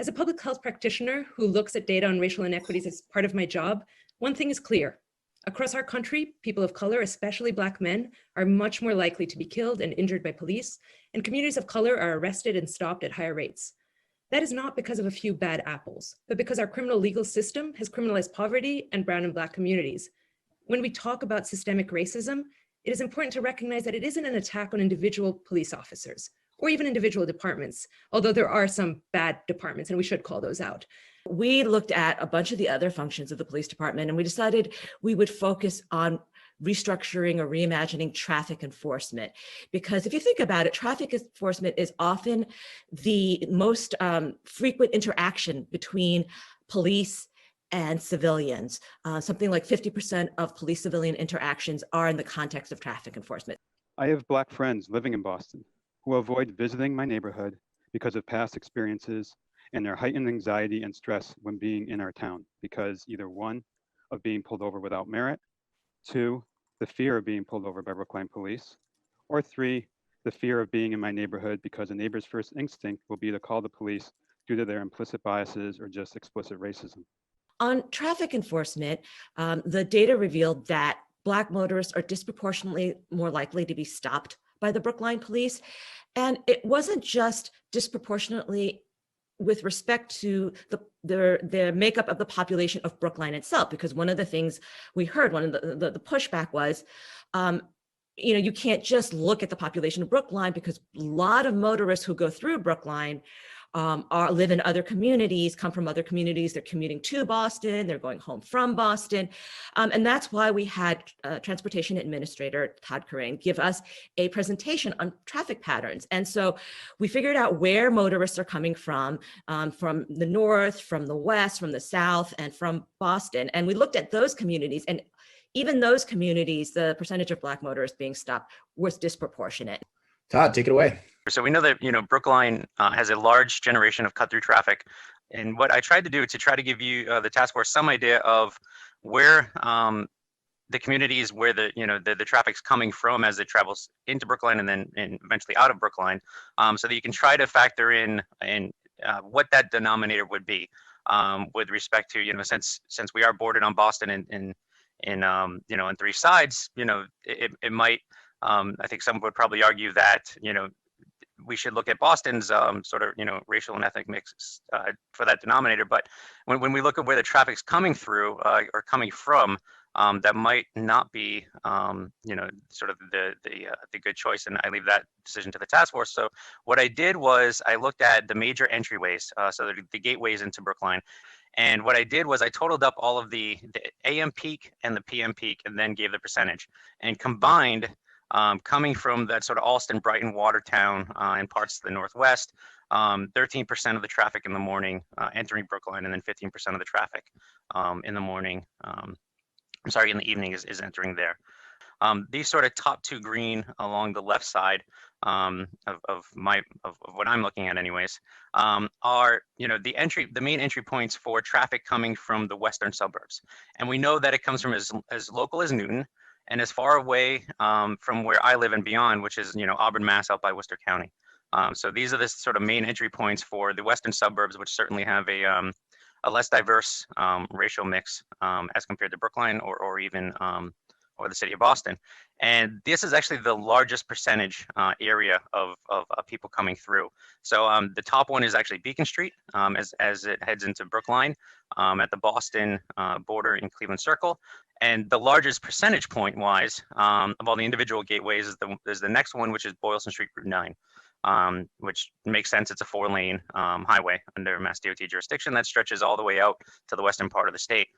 As a public health practitioner who looks at data on racial inequities as part of my job, one thing is clear. Across our country, people of color, especially Black men, are much more likely to be killed and injured by police, and communities of color are arrested and stopped at higher rates. That is not because of a few bad apples, but because our criminal legal system has criminalized poverty and brown and Black communities. When we talk about systemic racism, it is important to recognize that it isn't an attack on individual police officers or even individual departments, although there are some bad departments and we should call those out. We looked at a bunch of the other functions of the police department and we decided we would focus on restructuring or reimagining traffic enforcement. Because if you think about it, traffic enforcement is often the most frequent interaction between police and civilians. Something like 50% of police-civilian interactions are in the context of traffic enforcement. I have Black friends living in Boston who avoid visiting my neighborhood because of past experiences and their heightened anxiety and stress when being in our town because either one, of being pulled over without merit, two, the fear of being pulled over by Brookline police, or three, the fear of being in my neighborhood because a neighbor's first instinct will be to call the police due to their implicit biases or just explicit racism. On traffic enforcement, the data revealed that Black motorists are disproportionately more likely to be stopped by the Brookline police. And it wasn't just disproportionately with respect to the makeup of the population of Brookline itself, because one of the things we heard, one of the pushback was, you can't just look at the population of Brookline because a lot of motorists who go through Brookline live in other communities, come from other communities, they're commuting to Boston, they're going home from Boston. And that's why we had Transportation Administrator Todd Corain give us a presentation on traffic patterns. And so we figured out where motorists are coming from the north, from the west, from the south, and from Boston. And we looked at those communities, and even those communities, the percentage of Black motorists being stopped was disproportionate. Todd, take it away. So we know that, Brookline has a large generation of cut-through traffic. And what I tried to do to try to give you, the task force, some idea of where the communities where the traffic's coming from as it travels into Brookline and then eventually out of Brookline, so that you can try to factor in what that denominator would be with respect to, since we are bordered on Boston in three sides, it might, I think some would probably argue that, we should look at Boston's sort of, racial and ethnic mix for that denominator. But when we look at where the traffic's coming through or coming from, that might not be, sort of the good choice. And I leave that decision to the task force. So what I did was I looked at the major entryways, so the gateways into Brookline. And what I did was I totaled up all of the AM peak and the PM peak and then gave the percentage and combined coming from that sort of Alston, Brighton, Watertown, and parts of the Northwest, 13% of the traffic in the morning entering Brookline, and then 15% of the traffic in the morning, in the evening is entering there. These sort of top two green along the left side of what I'm looking at anyways, are, the main entry points for traffic coming from the western suburbs. And we know that it comes from as local as Newton, and as far away from where I live and beyond, which is, Auburn, Mass, out by Worcester County. So these are the sort of main entry points for the western suburbs, which certainly have a less diverse racial mix as compared to Brookline or even or the city of Boston. And this is actually the largest percentage area of people coming through. So the top one is actually Beacon Street as it heads into Brookline at the Boston border in Cleveland Circle. And the largest percentage point wise of all the individual gateways is the next one, which is Boylston Street, Route 9, which makes sense. It's a 4-lane highway under Mass DOT jurisdiction that stretches all the way out to the western part of the state.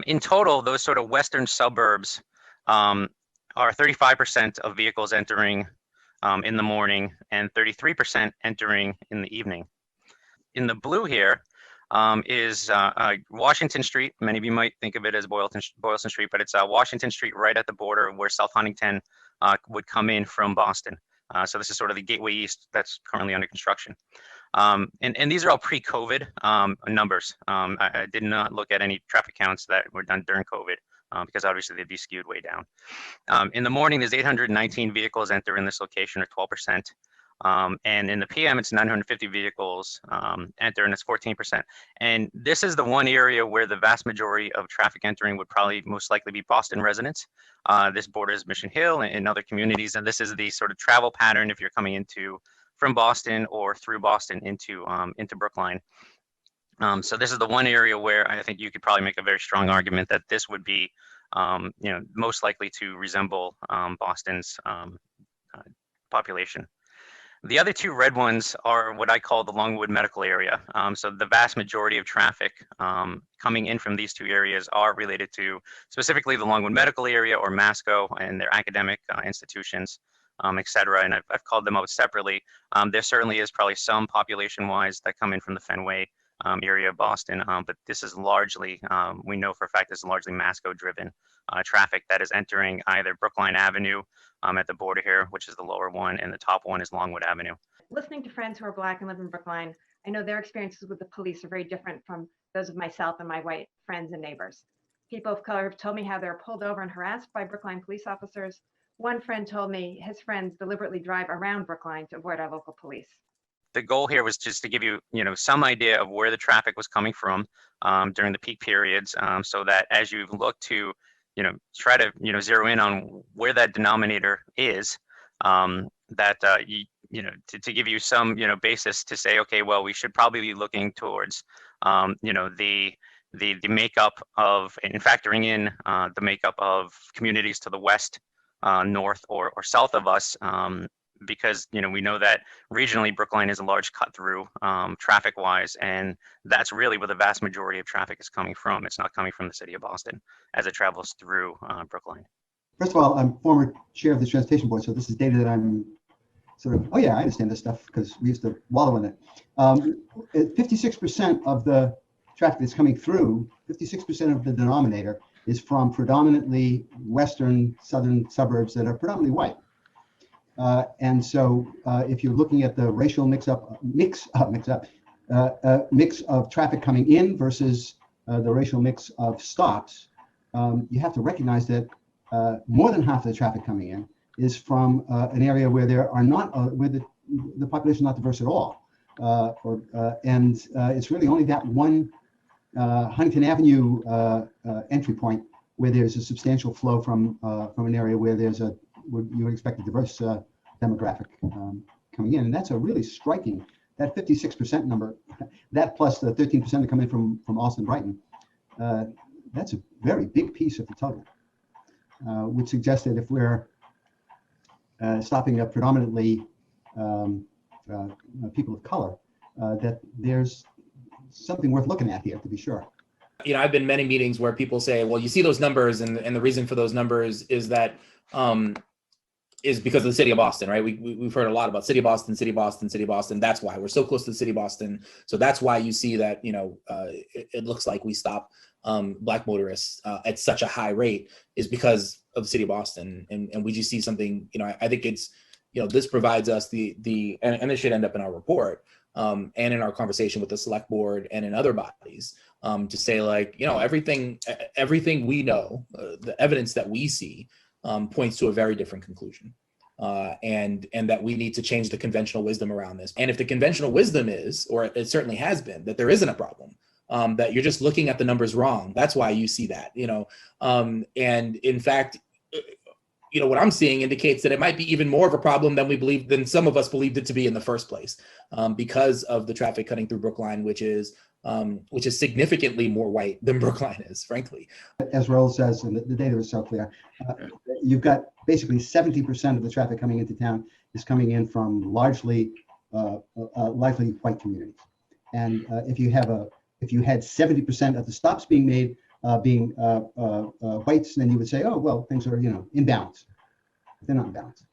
In total, those sort of western suburbs are 35% of vehicles entering in the morning and 33% entering in the evening. In the blue here is Washington Street. Many of you might think of it as Boylston Street, but it's Washington Street right at the border where South Huntington would come in from Boston. So this is sort of the Gateway East that's currently under construction. And these are all pre-COVID numbers. I did not look at any traffic counts that were done during COVID because obviously they'd be skewed way down. In the morning, there's 819 vehicles enter in this location, or 12%. And in the PM, it's 950 vehicles enter, and it's 14%. And this is the one area where the vast majority of traffic entering would probably most likely be Boston residents. This borders Mission Hill and other communities, and this is the sort of travel pattern if you're coming from Boston or through Boston into Brookline. So this is the one area where I think you could probably make a very strong argument that this would be, most likely to resemble Boston's population. The other two red ones are what I call the Longwood medical area. So the vast majority of traffic coming in from these two areas are related to specifically the Longwood medical area or Masco and their academic institutions, et cetera. And I've called them out separately. There certainly is probably some population-wise that come in from the Fenway area of Boston, but this is largely, we know for a fact, this is largely Masco-driven traffic that is entering either Brookline Avenue at the border here, which is the lower one, and the top one is Longwood Avenue. Listening to friends who are Black and live in Brookline, I know their experiences with the police are very different from those of myself and my white friends and neighbors. People of color have told me how they're pulled over and harassed by Brookline police officers. One friend told me his friends deliberately drive around Brookline to avoid our local police. The goal here was just to give you, some idea of where the traffic was coming from during the peak periods, so that as you look to, try to, zero in on where that denominator is, to give you some, basis to say, okay, well, we should probably be looking towards, the makeup of, and factoring in the makeup of communities to the west, north, or south of us, because we know that regionally Brookline is a large cut through traffic wise, and that's really where the vast majority of traffic is coming from. It's not coming from the city of Boston as it travels through Brookline. First of all, I'm former chair of the transportation board, so this is data that I'm sort of, oh yeah, I understand this stuff because we used to wallow in it. 56% of the traffic that's coming through, 56% of the denominator is from predominantly western, southern suburbs that are predominantly white. And so if you're looking at the racial mix of traffic coming in versus the racial mix of stops, you have to recognize that more than half of the traffic coming in is from an area where there are not, where the population is not diverse at all. And it's really only that one Huntington Avenue entry point where there's a substantial flow from an area where there's you would expect a diverse demographic coming in. And that's a really striking, that 56% number, that plus the 13% that come in from Austin, Brighton, that's a very big piece of the total, which suggests that if we're stopping up predominantly people of color, that there's something worth looking at here, to be sure. I've been in many meetings where people say, well, you see those numbers, and the reason for those numbers is that is because of the city of Boston, right? We've heard a lot about city of Boston, city of Boston, city of Boston. That's why we're so close to the city of Boston. So that's why you see that, it looks like we stop Black motorists at such a high rate, is because of the city of Boston. And we just see something, I think it's, this provides us and this should end up in our report and in our conversation with the select board and in other bodies, to say, like, everything we know, the evidence that we see points to a very different conclusion, and that we need to change the conventional wisdom around this. And if the conventional wisdom is, or it certainly has been, that there isn't a problem, that you're just looking at the numbers wrong, that's why you see that, and in fact, what I'm seeing indicates that it might be even more of a problem than some of us believed it to be in the first place, because of the traffic cutting through Brookline, which is significantly more white than Brookline is, frankly. As Raul says, and the data is so clear, you've got basically 70% of the traffic coming into town is coming in from largely white communities. And if you had 70% of the stops being made being whites, then you would say, oh, well, things are, in balance. They're not in balance.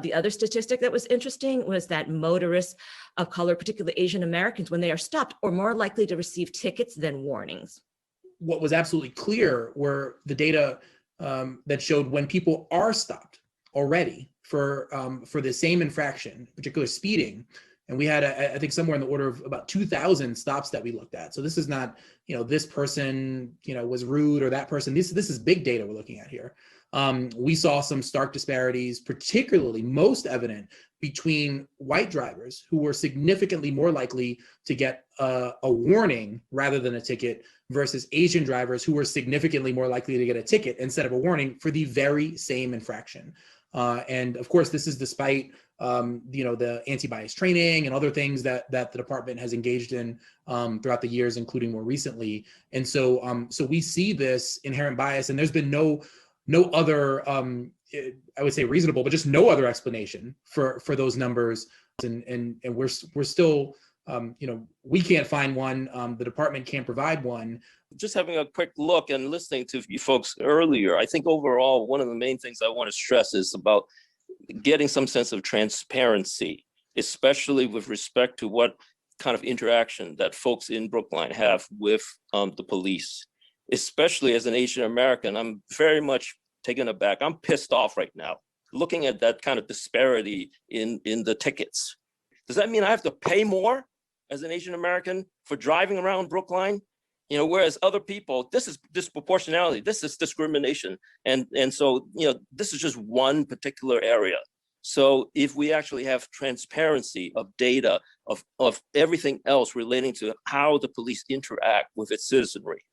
The other statistic that was interesting was that motorists of color, particularly Asian Americans, when they are stopped, are more likely to receive tickets than warnings. What was absolutely clear were the data that showed when people are stopped already for the same infraction, particularly speeding. And we had, I think, somewhere in the order of about 2,000 stops that we looked at. So this is not, this person, was rude, or that person. This is big data we're looking at here. We saw some stark disparities, particularly most evident between white drivers who were significantly more likely to get a warning rather than a ticket versus Asian drivers who were significantly more likely to get a ticket instead of a warning for the very same infraction. And of course, this is despite the anti-bias training and other things that the department has engaged in throughout the years, including more recently. And so we see this inherent bias, and there's been no other, I would say reasonable, but just no other explanation for those numbers. And we're still, we can't find one. The department can't provide one. Just having a quick look and listening to you folks earlier, I think overall, one of the main things I want to stress is about getting some sense of transparency, especially with respect to what kind of interaction that folks in Brookline have with the police. Especially as an Asian American, I'm very much taken aback. I'm pissed off right now, looking at that kind of disparity in the tickets. Does that mean I have to pay more as an Asian American for driving around Brookline? Whereas other people, this is disproportionality, this is discrimination. And so, this is just one particular area. So if we actually have transparency of data, of everything else relating to how the police interact with its citizenry,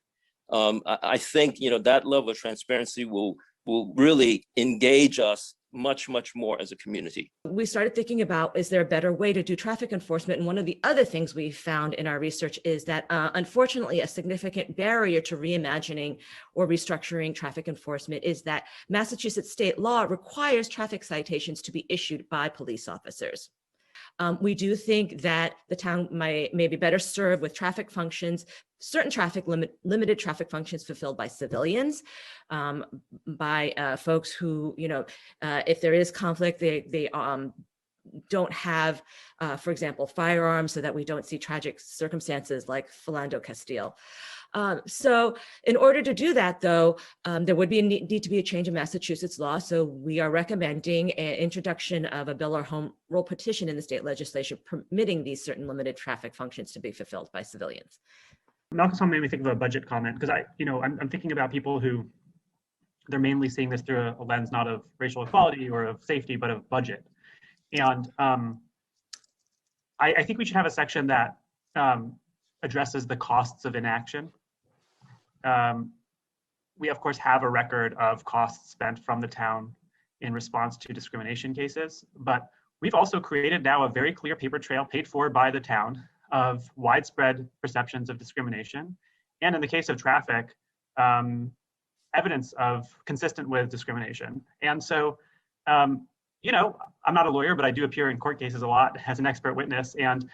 I think, that level of transparency will really engage us much, much more as a community. We started thinking about, is there a better way to do traffic enforcement? And one of the other things we found in our research is that, unfortunately, a significant barrier to reimagining or restructuring traffic enforcement is that Massachusetts state law requires traffic citations to be issued by police officers. We do think that the town may be better served with traffic functions, certain limited traffic functions fulfilled by civilians, by folks who, if there is conflict, they don't have, for example, firearms, so that we don't see tragic circumstances like Philando Castile. So in order to do that, though, there would be need to be a change in Massachusetts law. So we are recommending an introduction of a bill or home rule petition in the state legislature permitting these certain limited traffic functions to be fulfilled by civilians. Malcolm's made me think of a budget comment, because I'm thinking about people who they're mainly seeing this through a lens not of racial equality or of safety, but of budget. And I think we should have a section that addresses the costs of inaction. We, of course, have a record of costs spent from the town in response to discrimination cases, but we've also created now a very clear paper trail paid for by the town of widespread perceptions of discrimination. And in the case of traffic, evidence of consistent with discrimination. And so, I'm not a lawyer, but I do appear in court cases a lot as an expert witness. And,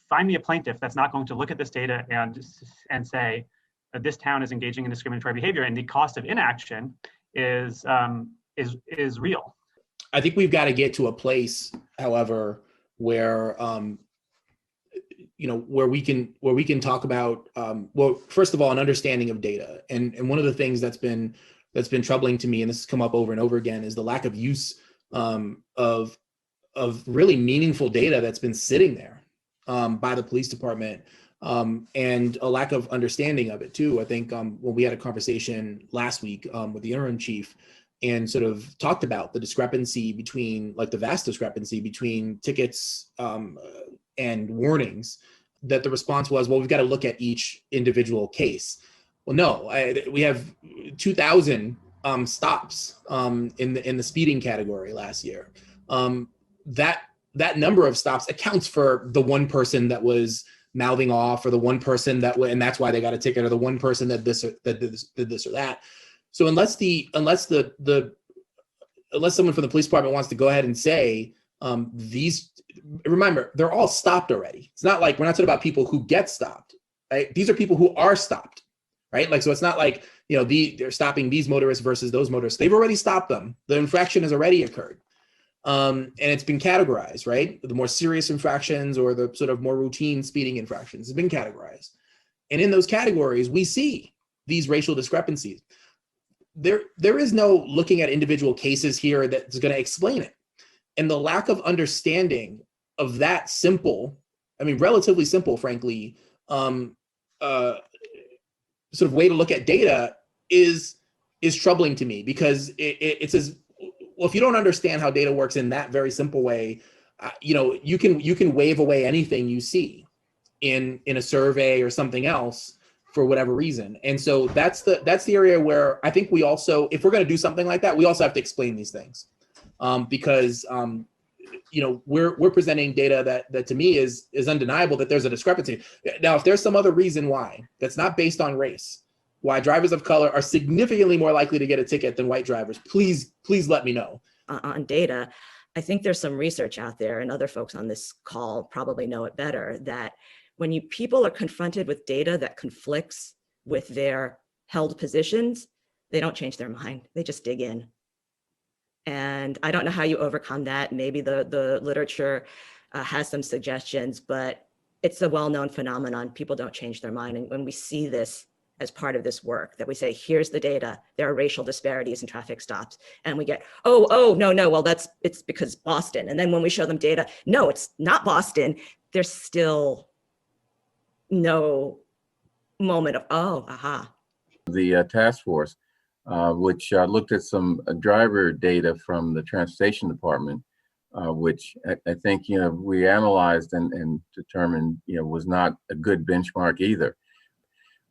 find me a plaintiff that's not going to look at this data and say that this town is engaging in discriminatory behavior, and the cost of inaction is real. I think we've got to get to a place, however, where where we can talk about first of all, an understanding of data. And one of the things that's been troubling to me, and this has come up over and over again, is the lack of use of really meaningful data that's been sitting there by the police department, and a lack of understanding of it too. I think when we had a conversation last week with the interim chief and sort of talked about the discrepancy between, like the vast discrepancy between tickets and warnings, that the response was, well, we've got to look at each individual case. Well, no, we have 2,000 stops in the speeding category last year. That number of stops accounts for the one person that was mouthing off, or the one person and that's why they got a ticket, or the one person that did this or that. So unless someone from the police department wants to go ahead and say remember, they're all stopped already. It's not like we're not talking about people who get stopped, right? These are people who are stopped, right? Like, so it's not like, they're stopping these motorists versus those motorists. They've already stopped them. The infraction has already occurred. And it's been categorized, right? The more serious infractions or the sort of more routine speeding infractions have been categorized. And in those categories, we see these racial discrepancies. There is no looking at individual cases here that's going to explain it. And the lack of understanding of that relatively simple, frankly, sort of way to look at data is troubling to me, because it's as well, if you don't understand how data works in that very simple way, you know, you can wave away anything you see in a survey or something else for whatever reason. And so that's the area where I think we also, if we're going to do something like that, we also have to explain these things, because you know, we're presenting data that to me is undeniable that there's a discrepancy. Now, if there's some other reason why that's not based on race, why drivers of color are significantly more likely to get a ticket than white drivers, please let me know. On data, I think there's some research out there, and other folks on this call probably know it better, that when people are confronted with data that conflicts with their held positions, they don't change their mind, they just dig in. And I don't know how you overcome that. Maybe the literature has some suggestions, but it's a well-known phenomenon. People don't change their mind. And when we see this as part of this work, that we say, here's the data, there are racial disparities in traffic stops, and we get, oh, no, well, it's because Boston. And then when we show them data, no, it's not Boston, there's still no moment of, oh, aha. The task force, which looked at some driver data from the transportation department, which I think, you know, we analyzed and determined, you know, was not a good benchmark either.